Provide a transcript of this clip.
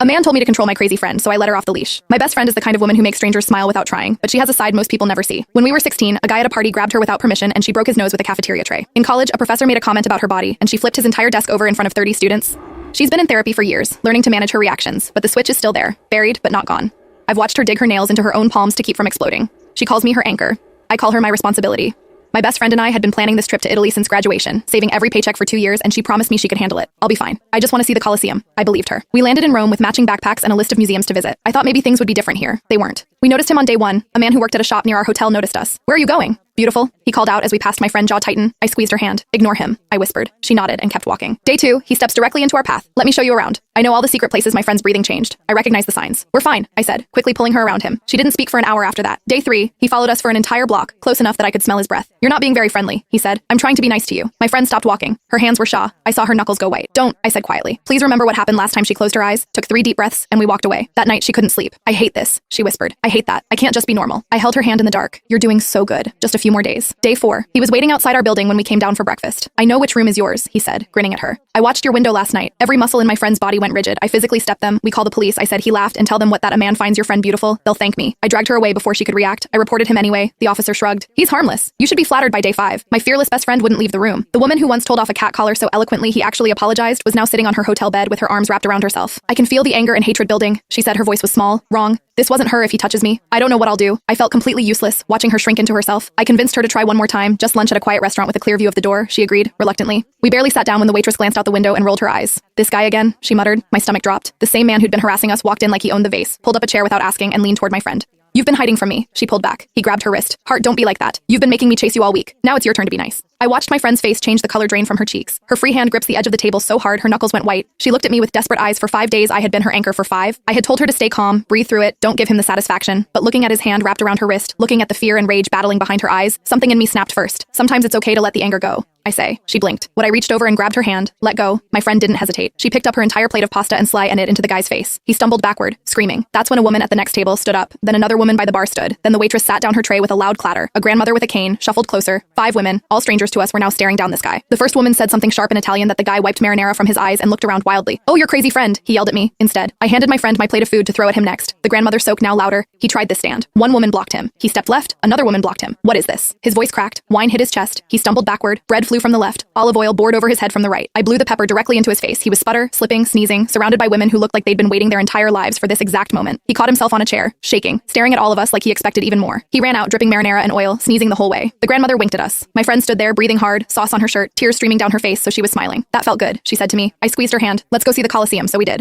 A man told me to control my crazy friend, so I let her off the leash. My best friend is the kind of woman who makes strangers smile without trying, but she has a side most people never see. When we were 16, a guy at a party grabbed her without permission and she broke his nose with a cafeteria tray. In college, a professor made a comment about her body and she flipped his entire desk over in front of 30 students. She's been in therapy for years, learning to manage her reactions, but the switch is still there, buried but not gone. I've watched her dig her nails into her own palms to keep from exploding. She calls me her anchor. I call her my responsibility. My best friend and I had been planning this trip to Italy since graduation, saving every paycheck for 2 years, and she promised me she could handle it. I'll be fine. I just want to see the Colosseum. I believed her. We landed in Rome with matching backpacks and a list of museums to visit. I thought maybe things would be different here. They weren't. We noticed him on day 1. A man who worked at a shop near our hotel noticed us. "Where are you going?" "Beautiful," he called out as we passed my friend jaw tighten. I squeezed her hand. "Ignore him," I whispered. She nodded and kept walking. Day 2, he steps directly into our path. "Let me show you around." I know all the secret places my friend's breathing changed. I recognize the signs. "We're fine," I said, quickly pulling her around him. She didn't speak for an hour after that. Day 3, he followed us for an entire block, close enough that I could smell his breath. "You're not being very friendly," he said. "I'm trying to be nice to you." My friend stopped walking. Her hands were shaw. I saw her knuckles go white. "Don't," I said quietly. "Please remember what happened last time." She closed her eyes, took 3 deep breaths, and we walked away. That night she couldn't sleep. "I hate this," she whispered. "I hate that. I can't just be normal." I held her hand in the dark. "You're doing so good. Just a few more days." Day 4, he was waiting outside our building when we came down for breakfast. "I know which room is yours," he said, grinning at her. "I watched your window last night. Every muscle in my friend's body went rigid. I physically stepped them. We call the police," I said. He laughed. "And tell them what that a man finds your friend beautiful. They'll thank me." I dragged her away before she could react. I reported him anyway. The officer shrugged. "He's harmless. You should be flattered by day 5. My fearless best friend wouldn't leave the room. The woman who once told off a cat caller so eloquently he actually apologized was now sitting on her hotel bed with her arms wrapped around herself. "I can feel the anger and hatred building," she said. Her voice was small. "Wrong. This wasn't her if he touches me. I don't know what I'll do." I felt completely useless, watching her shrink into herself. I convinced her to try one more time, just lunch at a quiet restaurant with a clear view of the door. She agreed, reluctantly. We barely sat down when the waitress glanced out the window and rolled her eyes. "This guy again?" she muttered. My stomach dropped. The same man who'd been harassing us walked in like he owned the vase, pulled up a chair without asking, and leaned toward my friend. "You've been hiding from me," she pulled back. He grabbed her wrist. "Heart, don't be like that. You've been making me chase you all week. Now it's your turn to be nice." I watched my friend's face change, the color drain from her cheeks. Her free hand grips the edge of the table so hard her knuckles went white. She looked at me with desperate eyes. For 5 days I had been her anchor. For 5. I had told her to stay calm, breathe through it, don't give him the satisfaction. But looking at his hand wrapped around her wrist, looking at the fear and rage battling behind her eyes, something in me snapped first. Sometimes it's okay to let the anger go, I say. She blinked. When I reached over and grabbed her hand, let go, my friend didn't hesitate. She picked up her entire plate of pasta and sliced it into the guy's face. He stumbled backward, screaming. That's when a woman at the next table stood up. Then another woman by the bar stood. Then the waitress sat down her tray with a loud clatter. A grandmother with a cane shuffled closer. 5 women, all strangers to us, were now staring down this guy. The first woman said something sharp in Italian that the guy wiped marinara from his eyes and looked around wildly. "Oh, your crazy friend," he yelled at me. Instead, I handed my friend my plate of food to throw at him next. The grandmother spoke now louder. He tried this stand. One woman blocked him. He stepped left. Another woman blocked him. "What is this?" His voice cracked. Wine hit his chest. He stumbled backward. Bread flew from the left. Olive oil poured over his head from the right. I blew the pepper directly into his face. He was sputter, slipping, sneezing, surrounded by women who looked like they'd been waiting their entire lives for this exact moment. He caught himself on a chair, shaking, staring at all of us like he expected even more. He ran out, dripping marinara and oil, sneezing the whole way. The grandmother winked at us. My friend stood there, breathing hard, sauce on her shirt, tears streaming down her face, so she was smiling. "That felt good," she said to me. I squeezed her hand. "Let's go see the Colosseum," so we did.